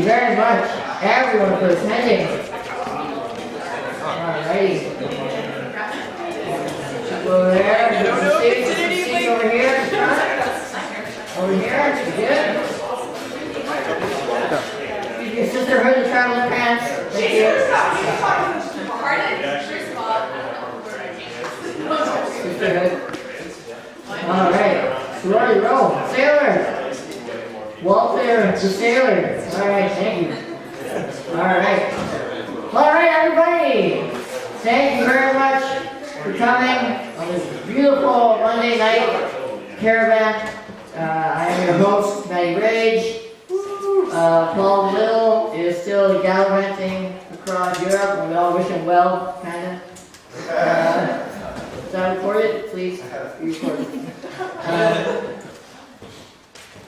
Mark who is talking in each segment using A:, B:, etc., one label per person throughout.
A: you very much, everyone, for attending. Alrighty. Over there. Seats over here. Over here. Good. Your sisterhood of traveling pants. Thank you. Sisterhood. Alright. Sorority row. Sailor. Walter the sailor. Alright, thank you. Alright. Alright, everybody. Thank you very much for coming on this beautiful Monday night caravan. I am your host, Matty Rage. Paul Little is still gallivanting across Europe, and we all wish him well, kind of. Is that recorded? Please be recorded.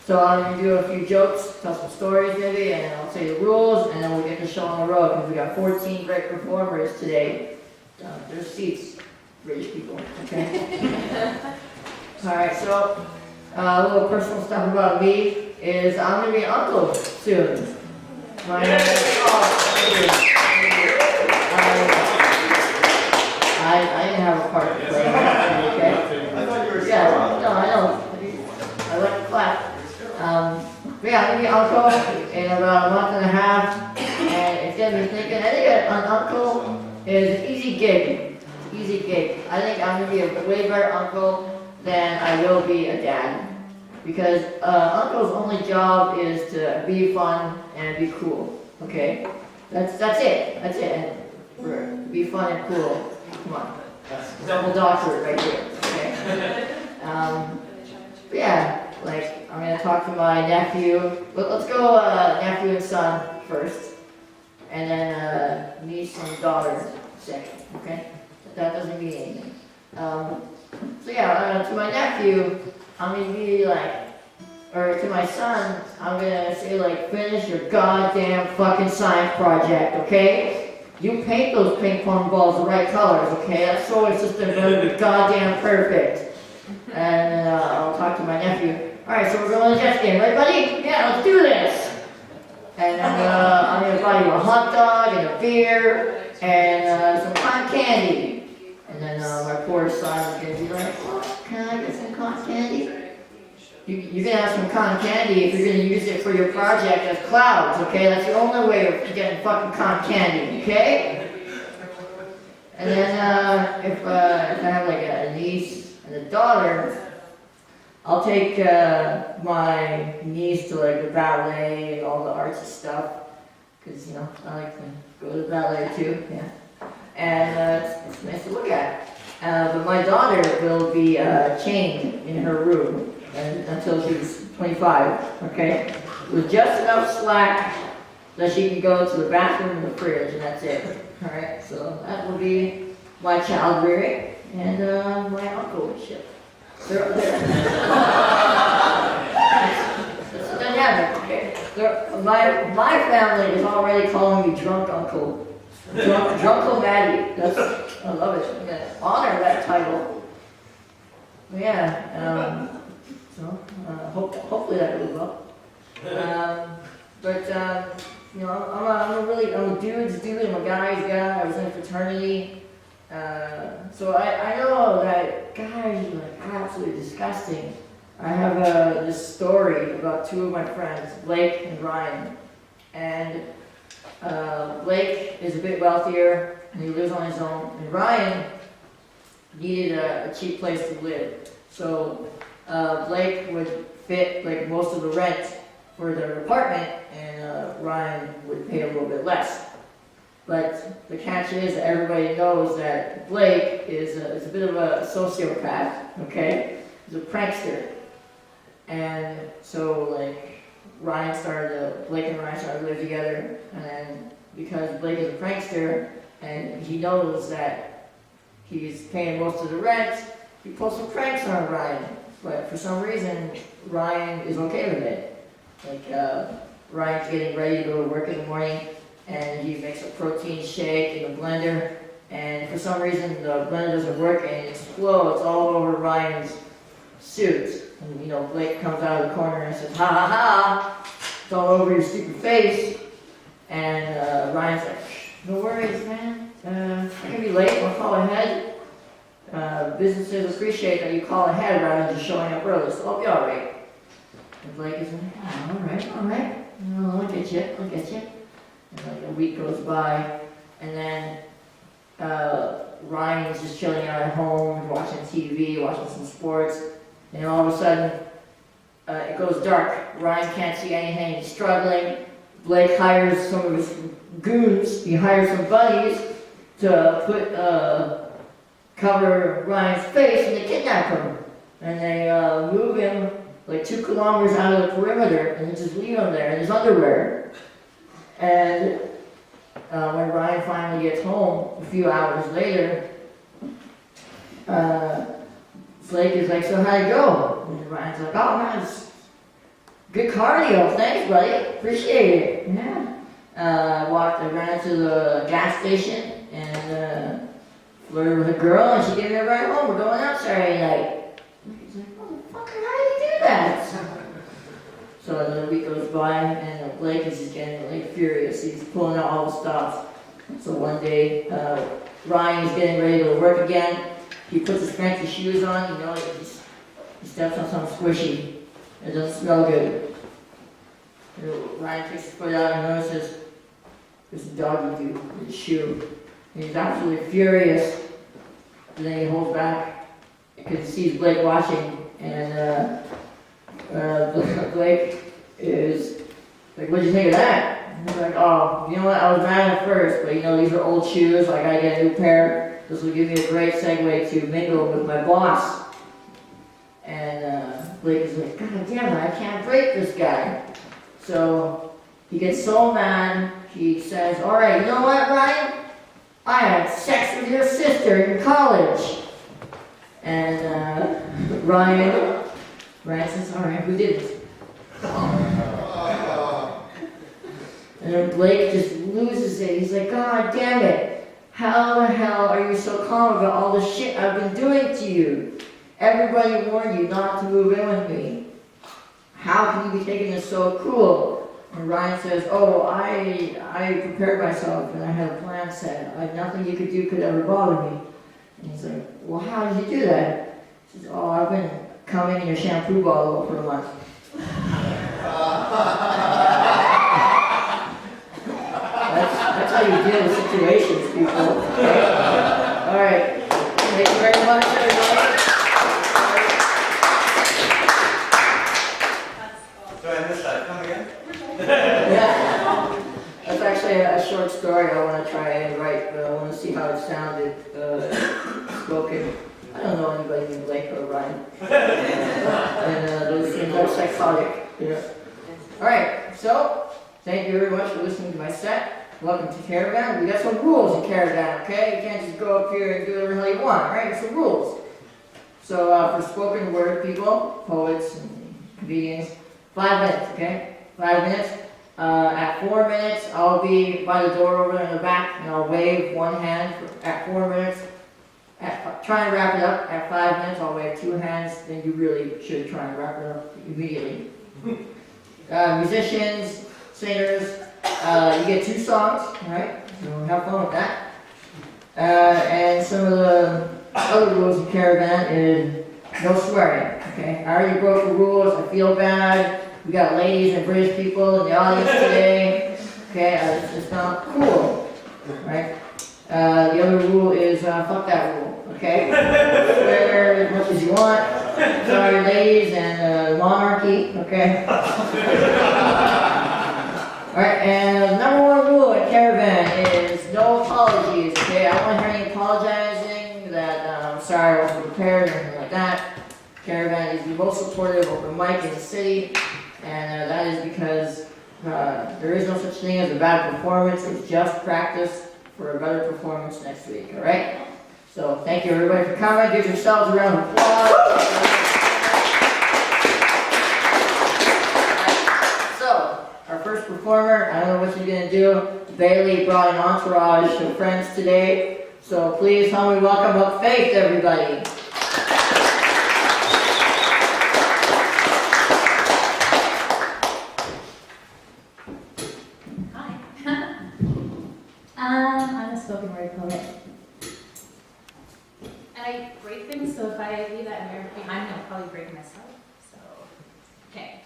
A: So I'm going to do a few jokes, tell some stories maybe, and I'll say the rules, and then we'll get the show on the road, because we got 14 great performers today. There's seats, British people, okay? Alright, so a little personal stuff about me is I'm going to be an uncle soon. My name is I didn't have a part to play, okay? Yeah, no, I know. I like to clap. But yeah, I'm going to be an uncle in about a month and a half, and it's going to be thinking, I think an uncle is an easy gig. Easy gig. I think I'm going to be a way better uncle than I will be a dad. Because uncle's only job is to be fun and be cool. Okay? That's it. That's it. And be fun and cool. Come on. That's double doctorate right here. Okay? But yeah, like I'm gonna talk to my nephew. Let's go nephew and son first. And then niece and daughter second. Okay? That doesn't mean anything. So yeah, to my nephew, I'm gonna be like, or to my son, I'm gonna say like, finish your goddamn fucking science project, okay? You paint those ping pong balls the right colors, okay? That's always just gonna be goddamn perfect. And then I'll talk to my nephew. Alright, so we're going to the Jets game, right buddy? Yeah, let's do this! And then I'm gonna buy you a hot dog and a beer and some cotton candy. And then my poor son is going to be like, oh, can I get some cotton candy? You're going to have some cotton candy if you're going to use it for your project as clouds, okay? That's the only way of getting fucking cotton candy, okay? And then if I have like a niece and a daughter, I'll take my niece to like the ballet and all the artsy stuff. Because, you know, I like to go to the ballet too, yeah. And it's nice to look at. But my daughter will be chained in her room until she's 25, okay? With just enough slack that she can go to the bathroom and the fridge, and that's it. Alright, so that will be my child rearing and my uncleship. They're it's dynamic, okay? My family is already calling me drunk uncle. Drunkle Maddie. I love it. I'm gonna honor that title. Yeah. Hopefully that goes well. You know, I'm a dude's dude. I'm a guy's guy. I was in a fraternity. So I know that guys are like absolutely disgusting. I have this story about two of my friends, Blake and Ryan, and. Blake is a bit wealthier and he lives on his own, and Ryan needed a cheap place to live. So Blake would fit like most of the rent for their apartment, and Ryan would pay a little bit less. But the catch is that everybody knows that Blake is a bit of a sociopath, okay? He's a prankster. And so like Blake and Ryan started to live together, and then because Blake is a prankster and he knows that he's paying most of the rent, he pulls some pranks on Ryan. But for some reason, Ryan is okay with it. Like Ryan's getting ready to go to work in the morning, and he makes a protein shake in the blender, and for some reason the blender doesn't work and it explodes all over Ryan's suit. And you know, Blake comes out of the corner and says, ha ha ha, it's all over your stupid face. And Ryan's like, no worries, man. I can be late, I'll call ahead. Businesses appreciate that you call ahead rather than just showing up early, so I'll be alright. And Blake is like, oh, alright. I'll get you. And like a week goes by, and then Ryan's just chilling out at home, watching TV, watching some sports, and all of a sudden, it goes dark. Ryan can't see anything, he's struggling. Blake hires some of his goons, he hires some buddies to put, cover Ryan's face, and they kidnap him. And they move him like 2 kilometers out of the perimeter, and they just leave him there in his underwear. And when Ryan finally gets home, a few hours later, Blake is like, so how'd it go? And Ryan's like, oh man, it's good cardio, thanks buddy, appreciate it. Yeah. I ran to the gas station and flirted with a girl, and she gave me a ride home. We're going out Saturday night. He's like, motherfucker, how did you do that? So another week goes by, and Blake is just getting like furious. He's pulling out all the stops. So one day, Ryan is getting ready to go to work again. He puts his fancy shoes on. You know, he steps on something squishy. It doesn't smell good. Ryan takes his foot out and notices there's a doggy do in his shoe. And he's absolutely furious. And then he holds back because he sees Blake watching, and Blake is like, what'd you think of that? And he's like, oh, you know what, I was mad at first, but you know, these are old shoes, like I get a new pair. This will give me a great segue to mingle with my boss. And Blake is like, God damn it, I can't break this guy. So he gets so mad, he says, all right, you know what, Ryan? I had sex with your sister in college. And Ryan says, all right, who didn't? And then Blake just loses it. He's like, God damn it. How the hell are you so calm about all the shit I've been doing to you? Everybody warned you not to move in with me. How can you be taking this so cool? And Ryan says, oh, I prepared myself and I had a plan set. Nothing you could do could ever bother me. And he's like, well, how did you do that? He says, oh, I've been coming in your shampoo bottle for a month. That's how you deal with situations, people. Okay? All right. Thank you very much, everybody.
B: So I missed that. Come again?
A: Yeah. That's actually a short story I want to try and write, but I want to see how it sounded spoken. I don't know anybody named Blake or Ryan. And those things are psychotic. Yeah. Alright, so thank you very much for listening to my set. Welcome to Caravan. We got some rules in Caravan, okay? You can't just go up here and do whatever the hell you want, alright? There's some rules. So for spoken word people, poets and comedians, 5 minutes, okay? 5 minutes. At 4 minutes, I'll be by the door over there in the back, and I'll wave one hand at 4 minutes. Try and wrap it up. At 5 minutes, I'll wave 2 hands. Then you really should try and wrap it up immediately. Musicians, singers, you get 2 songs, alright? So have fun with that. And some of the other rules in Caravan is no swearing, okay? I already broke the rules, I feel bad. We got ladies and British people in the audience today, okay? It's not cool, right? The other rule is fuck that rule, okay? Swear as much as you want. Sorry, ladies and monarchy, okay? Alright, and number 1 rule at Caravan is no apologies, okay? I don't want to hear any apologizing that I'm sorry I wasn't prepared or anything like that. Caravan is the most supportive open mic in the city, and that is because there is no such thing as a bad performance. It's just practice for a better performance next week, alright? So thank you everybody for coming. Give yourselves a round of applause. So, our first performer, I don't know what she's going to do. Bailey brought an entourage of friends today. So please help me welcome up Faith, everybody.
C: Hi. spoken word poet. And I break things, so if I leave that mirror behind me, I'll probably break myself. So, okay.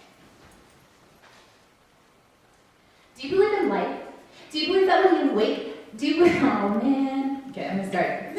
C: Do you believe in life? Do you believe that when you wake, do you believe, oh man. Okay, I'm gonna start.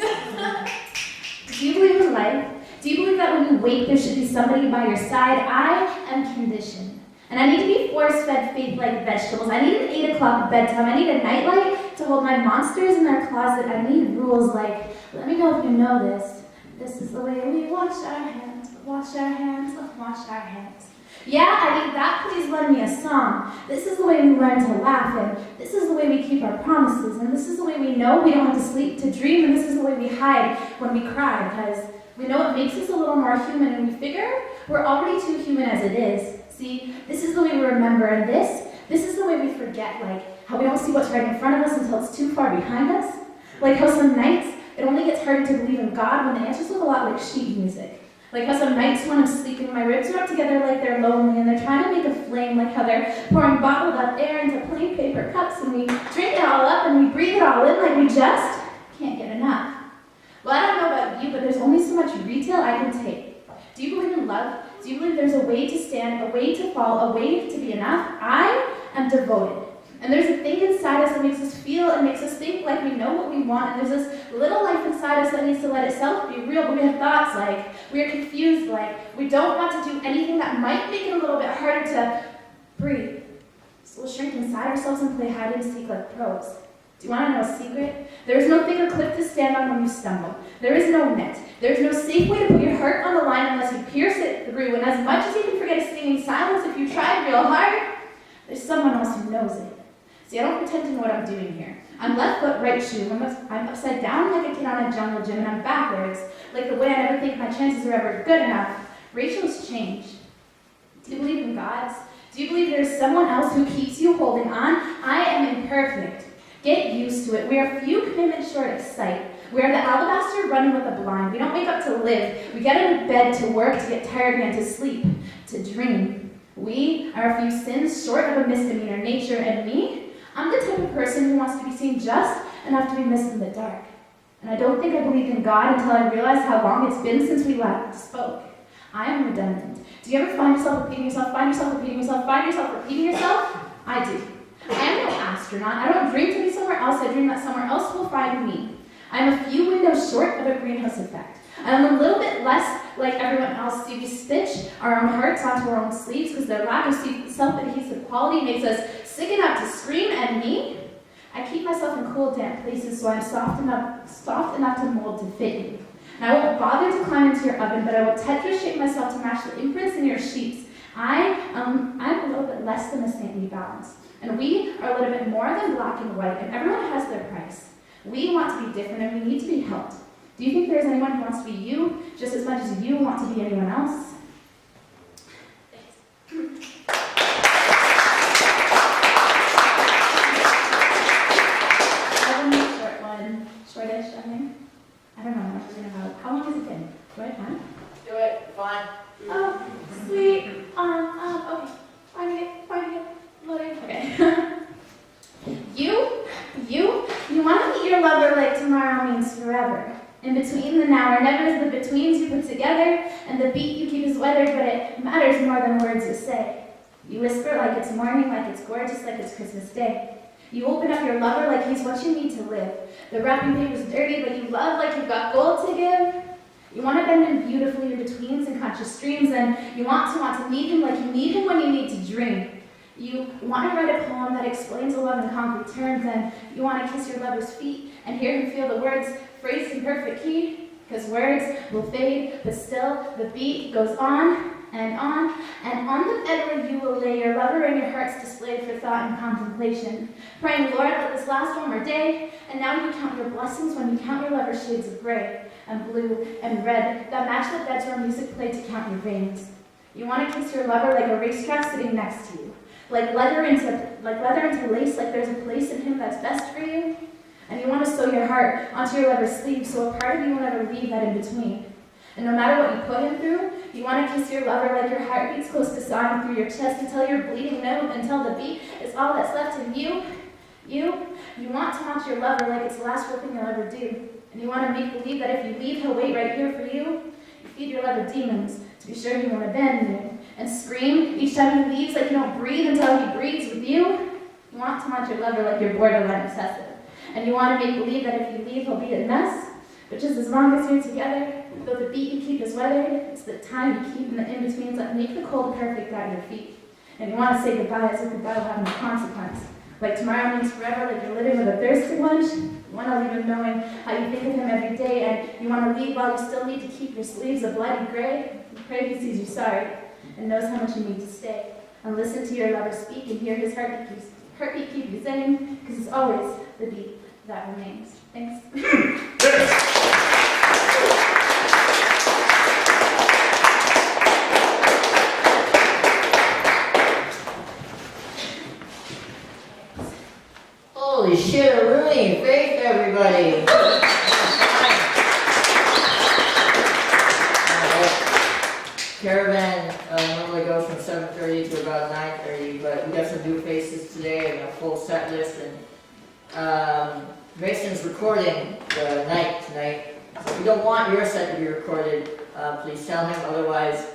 C: Do you believe in life? Do you believe that when you wake, there should be somebody by your side? I am conditioned. And I need to be force-fed faith like vegetables. I need an 8 o'clock bedtime. I need a nightlight to hold my monsters in their closet. I need rules like, let me know if you know this. This is the way we wash our hands, wash our hands, wash our hands. Yeah, I need that. Please lend me a song. This is the way we learn to laugh, and this is the way we keep our promises, and this is the way we know we don't have to sleep to dream, and this is the way we hide when we cry, because we know it makes us a little more human, and we figure we're already too human as it is. See, this is the way we remember, and this is the way we forget, like how we don't see what's right in front of us until it's too far behind us. Like how some nights it only gets harder to believe in God when the answers look a lot like sheet music. Like how some nights when I'm sleeping, my ribs are up together like they're lonely, and they're trying to make a flame, like how they're pouring bottled up air into plain paper cups, and we drink it all up, and we breathe it all in like we just can't get enough. Well, I don't know about you, but there's only so much retail I can take. Do you believe in love? Do you believe there's a way to stand, a way to fall, a way to be enough? I am devoted. And there's a thing inside us that makes us feel and makes us think like we know what we want. And there's this little life inside us that needs to let itself be real, but we have thoughts like we're confused, like we don't want to do anything that might make it a little bit harder to breathe. So we'll shrink inside ourselves and play hide and seek like pros. Do you want to know a secret? There is no thicker cliff to stand on when you stumble. There is no net. There is no safe way to put your heart on the line unless you pierce it through. And as much as you can forget a stinging silence, if you try real hard, there's someone else who knows it. See, I don't pretend to know what I'm doing here. I'm left foot, right shoe. I'm upside down like a kid on a jungle gym, and I'm backwards, like the way I never think my chances are ever good enough. Rachel's changed. Do you believe in gods? Do you believe there's someone else who keeps you holding on? I am imperfect. Get used to it. We are few commitments short of sight. We are the alabaster running with the blind. We don't wake up to live. We get out of bed to work, to get tired again, to sleep, to dream. We are a few sins short of a misdemeanor. Nature and me, I'm the type of person who wants to be seen just enough to be missed in the dark. And I don't think I believed in God until I realized how long it's been since we last spoke. I am redundant. Do you ever find yourself repeating yourself, find yourself repeating yourself, find yourself repeating yourself? I do. I am no astronaut. I don't dream to be somewhere else. I dream that somewhere else will find me. I'm a few windows short of a greenhouse effect. I'm a little bit less like everyone else. See, we stitch our own hearts onto our own sleeves because their lack of self-adhesive quality makes us sick enough to scream. And me, I keep myself in cool, damp places so I'm soft enough to mold to fit you. And I won't bother to climb into your oven, but I will Tetris shape myself to match the imprints in your sheets. I'm a little bit less than a saintly balance. And we are a little bit more than black and white, and everyone has their price. We want to be different, and we need to be helped. Do you think there's anyone who wants to be you just as much as you want to be anyone else? Thanks. I will make a short one. Shortish, I think. I don't know how much we're going to have. How long has it been? Do I have time?
A: Do it. Fine.
C: Oh, sweet. Okay. Finding it. Loading. Okay. You want to meet your lover like tomorrow means forever. In between the now or never is the betweens you put together, and the beat you keep is weathered, but it matters more than words you say. You whisper like it's morning, like it's gorgeous, like it's Christmas Day. You open up your lover like he's what you need to live. The wrapping paper's dirty, but you love like you've got gold to give. You want to bend him beautifully in betweens and conscious streams, and you want to meet him like you need him when you need to dream. You want to write a poem that explains a love in concrete terms, and you want to kiss your lover's feet and hear him feel the words phrased in perfect key, because words will fade, but still the beat goes on, and on the bed where you will lay your lover and your heart's displayed for thought and contemplation, praying, Lord, let this last one more day, and now you count your blessings when you count your lover's shades of gray and blue and red that match the beds where music played to count your veins. You want to kiss your lover like a racetrack sitting next to you, like leather into lace, like there's a place in him that's best for you. And you want to sew your heart onto your lover's sleeve so a part of you will never leave that in between. And no matter what you put him through, you want to kiss your lover like your heart beats close to sawing through your chest until you're bleeding numb, until the beat is all that's left of you. You want to watch your lover like it's the last real thing you'll ever do. And you want to make believe that if you leave, he'll wait right here for you. You feed your lover demons to be sure he won't abandon you. And scream each time he leaves like you don't breathe until he breathes with you. You want to watch your lover like you're borderline obsessive. And you want to make believe that if you leave, he'll be a mess. But just as long as you're together, though the beat you keep is weathered, it's the time you keep in the in-betweens that make the cold perfect at your feet. And you want to say goodbye as if goodbye will have no consequence. Like tomorrow means forever, like you're living with a thirsty lunch. You want to leave him knowing how you think of him every day, and you want to leave while you still need to keep your sleeves a bloody gray. You pray he sees you sorry and knows how much you need to stay. And listen to your lover speak and hear his heartbeat keep you saying, because it's always the beat that remains. Thanks.
A: Holy shit, Rooney, faith, everybody. Caravan normally goes from 7:30 to about 9:30, but we got some new faces today and a full set list. And Mason's recording the night tonight. So if you don't want your set to be recorded, please tell him. Otherwise,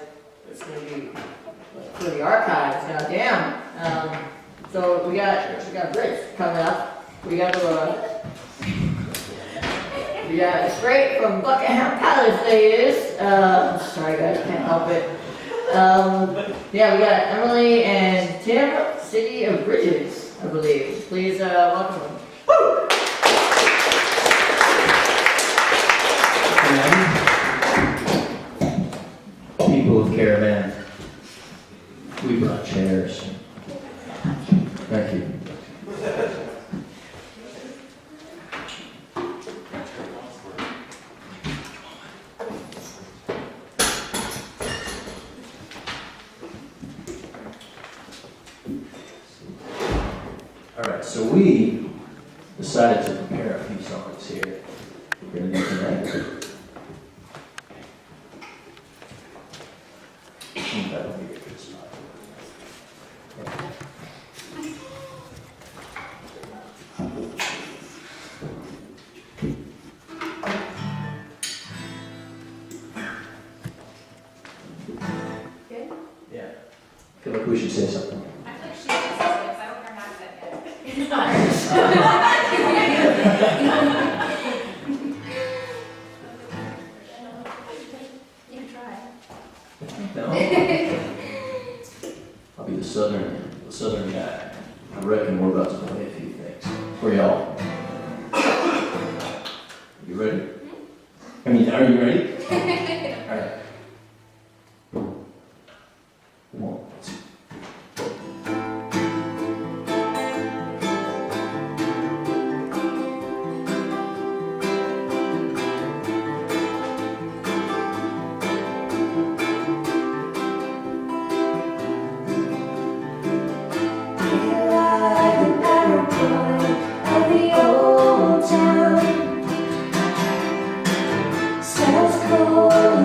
A: it's going to be for the archives. Now, damn. So we got Brits coming up. We got straight from Buckingham Palace. They is. Sorry guys, can't help it. Yeah, we got Emily and Tim, City of Bridges, I believe. Please welcome them. Woo!
D: People of Caravan, we brought chairs. Thank you. All right, so we decided to prepare a few songs here. We're going to do tonight. That'll be a good spot.
C: Good?
D: Yeah. I feel like we should say something.
C: I feel like she should say because I don't hear half that yet. It's not You can try.
D: No. I'll be the southern guy. I reckon we're about to play a few things for y'all. You ready? I mean, are you ready? All right. One, two.
E: Sounds cold.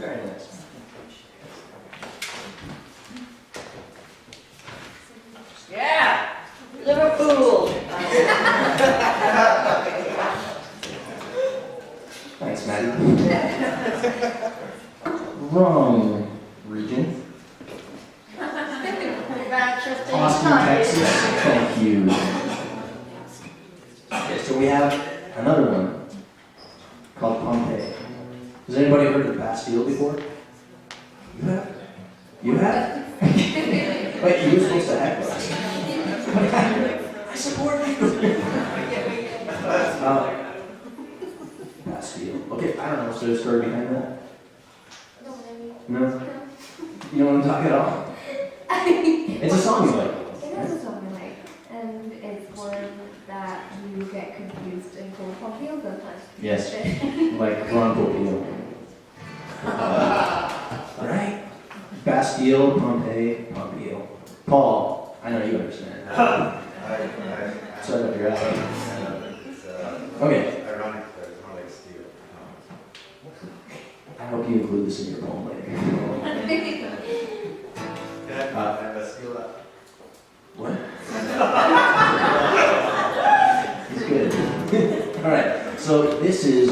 D: Very nice.
A: Yeah! Liverpool!
D: Thanks, Maddie. Wrong region.
A: Manchester
D: Austin,
A: United.
D: Texas. Thank you. Okay, so we have another one called Pompeii. Has anybody heard of Bastille before? You have? You have? Wait, you were supposed to act like I support you. Bastille. Okay, I don't know. So there's a story behind that? No? You don't want to talk at all? It's a song you like.
E: It is a song I like, and it's one that you get confused and called Pompeo sometimes.
D: Yes. Like Bronco Peel. Right? Bastille, Pompeii, Pompeo. Paul, I know you understand. Sorry about your alley. Okay.
B: Ironic that it's not like steel.
D: I hope you include this in your poem later.
B: Can I steal that?
D: What? He's good. Alright, so this is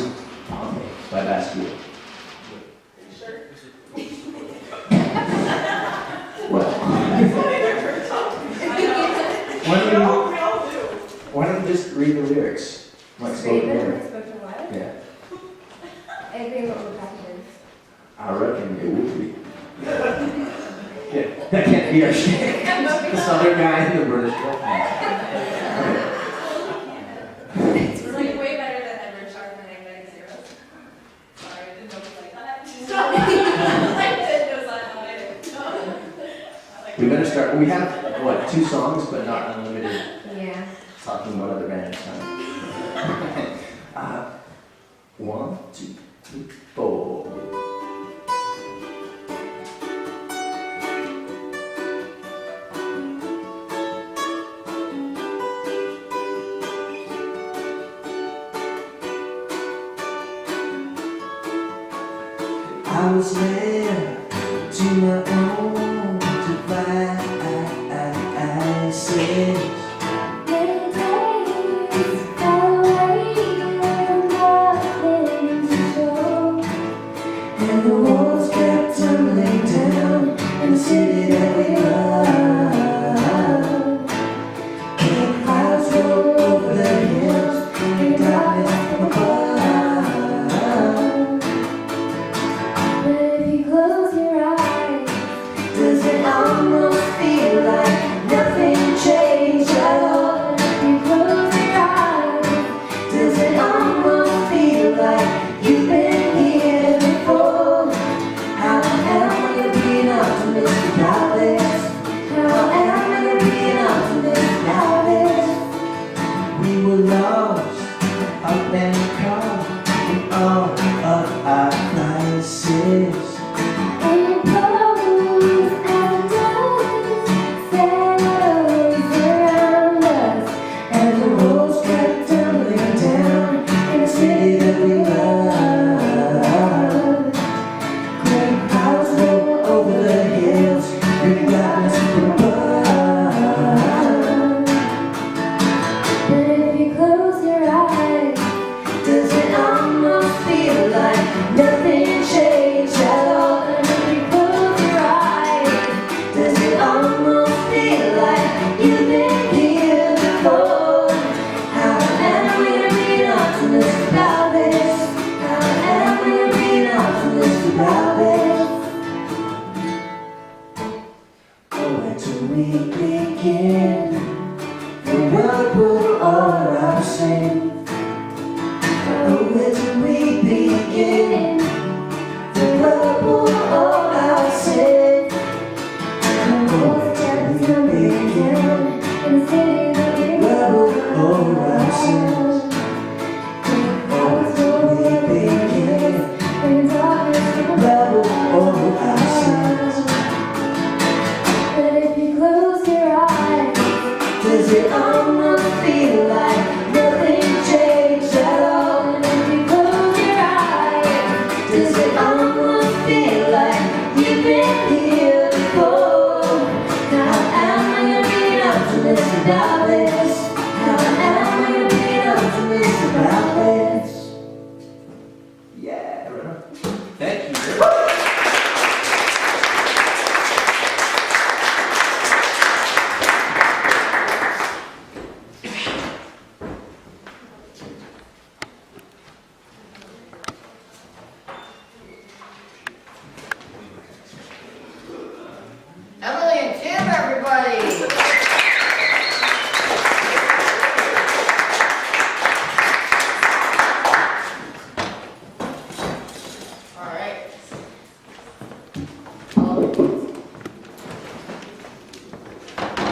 D: Pompeii by Bastille. What? Why don't you just read the lyrics? Like spoken word.
E: Spoken word?
D: Yeah.
E: Anything what would happen
D: I reckon it would be. Yeah, that can't be our shit. The southern guy in the British girl.
F: It's really way better than Edward Sharp and Magnetic Zeros. Sorry, I didn't know it was like that. I didn't know that on it.
D: We better start. We have, what, 2 songs, but not unlimited
E: Yeah.
D: talking about other bands. 1, 2, 3, 4. I was there to my own devices.
E: Many days got away with nothing to show.
D: And the walls kept tumbling down in the city that we love. And clouds rolled over the hills in darkness from above.
E: But if you close your eyes,
D: Does it almost feel like nothing changed at all?
E: if you close your eyes,
D: Does it almost feel like you've been here before? How am I gonna be an optimist without this? How am I gonna be an optimist without this? We were lost up and caught in all of our crises.
E: and you close and dust settles around us.
D: And the walls kept tumbling down in the city that we love. Great clouds roll over the hills, bringing darkness from above.
E: But if you close your eyes,
D: Does it almost feel like nothing changed at about this? How am I being optimistic about this?
G: Yeah. Thank you.
A: Emily and Tim, everybody! Alright.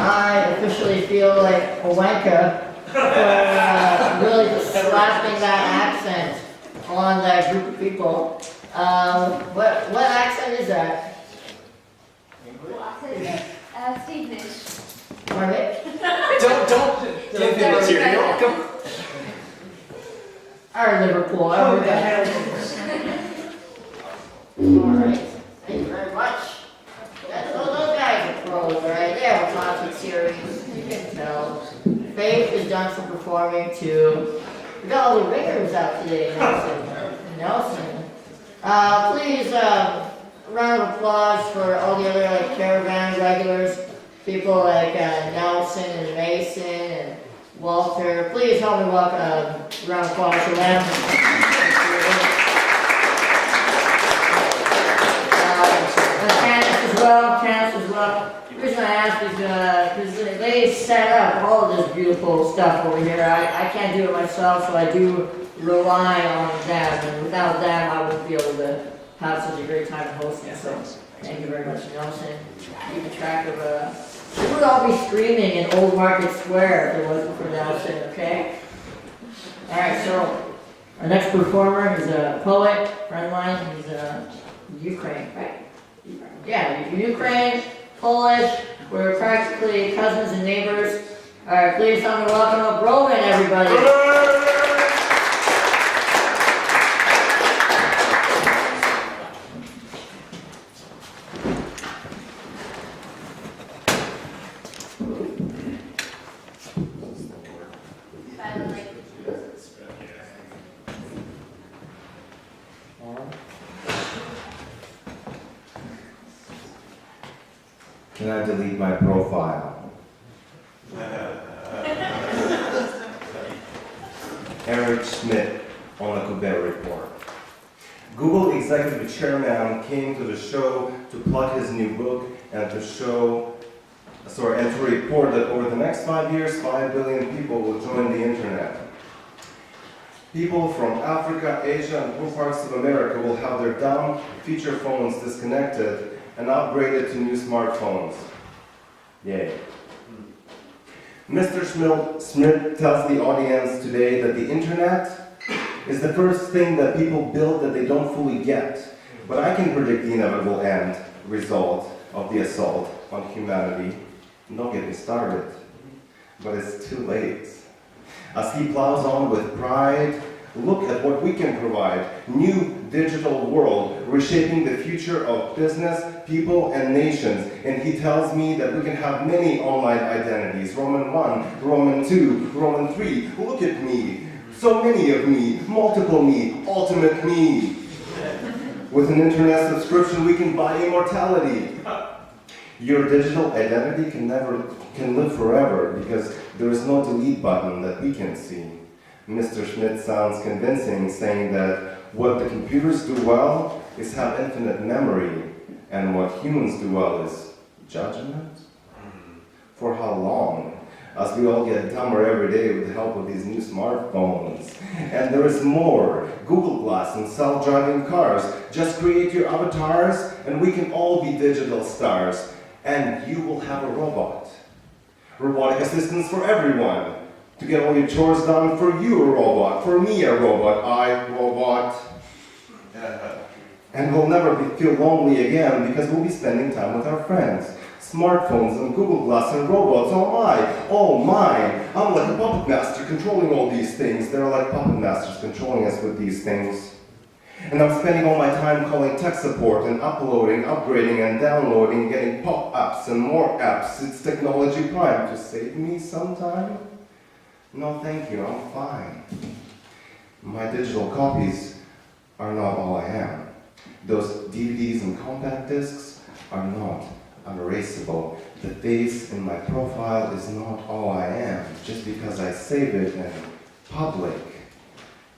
A: I officially feel like a wanker for really just slapping that accent on that group of people. What accent is that?
E: Steve-ish.
A: Pardon me?
G: Don't give him material. Come.
A: Or Liverpool, I don't Alright, thank you very much. Those guys are pros, right? They have a concert series, you can tell. Faith is done for performing too. We got all the ringers out today, Nelson. Please, round of applause for all the other like caravan regulars, people like Nelson and Mason and Walter. Please help me welcome round of applause for them. Candace as well. The reason I ask is because they set up all of this beautiful stuff over here. I can't do it myself, so I do rely on them, and without them I wouldn't be able to have such a great time hosting. So thank you very much, Nelson. Keeping track of we would all be screaming in Old Market Square if it wasn't for Nelson, okay? Alright, so our next performer is a poet, friend of mine. He's Ukraine, right? Yeah, Ukraine, Polish, we're practically cousins and neighbors. Alright, please help me welcome up Roman, everybody.
B: Can I delete my profile? Eric Schmidt on the Quebec Report. Google executive chairman came to the show to plug his new book and to report that over the next 5 years, 5 billion people will join the internet. People from Africa, Asia, and poor parts of America will have their dumb feature phones disconnected and upgraded to new smartphones. Yay. Mr. Schmidt tells the audience today that the internet is the first thing that people build that they don't fully get. But I can predict the inevitable end result of the assault on humanity. Don't get me started. But it's too late. As he plows on with pride, look at what we can provide. New digital world, reshaping the future of business, people, and nations. And he tells me that we can have many online identities. Roman 1, Roman 2, Roman 3. Look at me. So many of me. Multiple me. Ultimate me. With an internet subscription, we can buy immortality. Your digital identity can live forever because there is no delete button that we can see. Mr. Schmidt sounds convincing, saying that what the computers do well is have infinite memory, and what humans do well is judgment? For how long? As we all get dumber every day with the help of these new smartphones. And there is more. Google Glass and self-driving cars. Just create your avatars, and we can all be digital stars. And you will have a robot. Robotic assistants for everyone. To get all your chores done, for you a robot, for me a robot, I robot. And we'll never feel lonely again because we'll be spending time with our friends. Smartphones and Google Glass and robots, all mine. I'm like a puppet master controlling all these things. They're like puppet masters controlling us with these things. And I'm spending all my time calling tech support and uploading, upgrading, and downloading, getting pop-ups and more apps. It's technology prime. To save me some time? No, thank you, I'm fine. My digital copies are not all I am. Those DVDs and compact discs are not unerasable. The face in my profile is not all I am, just because I save it in public.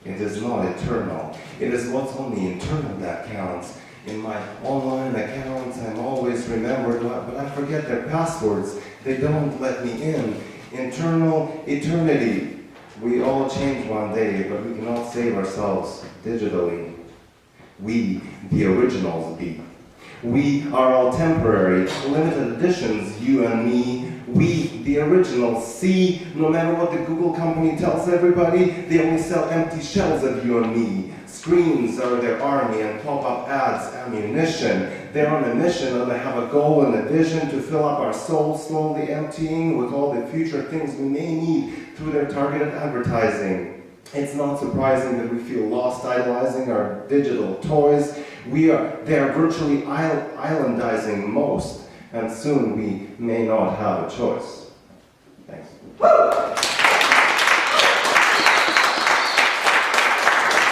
B: It is not eternal. It is what's on the internal that counts. In my online accounts, I'm always remembered, but I forget their passwords. They don't let me in. Internal eternity. We all change one day, but we cannot save ourselves digitally. We, the originals, be. We are all temporary, limited editions, you and me. We, the originals, see, no matter what the Google company tells everybody, they only sell empty shells of you and me. Screens are their army and pop-up ads ammunition. They're on a mission and they have a goal and a vision to fill up our souls, slowly emptying with all the future things we may need through their targeted advertising. It's not surprising that we feel lost idolizing our digital toys. They are virtually islandizing most, and soon we may not have a choice. Thanks.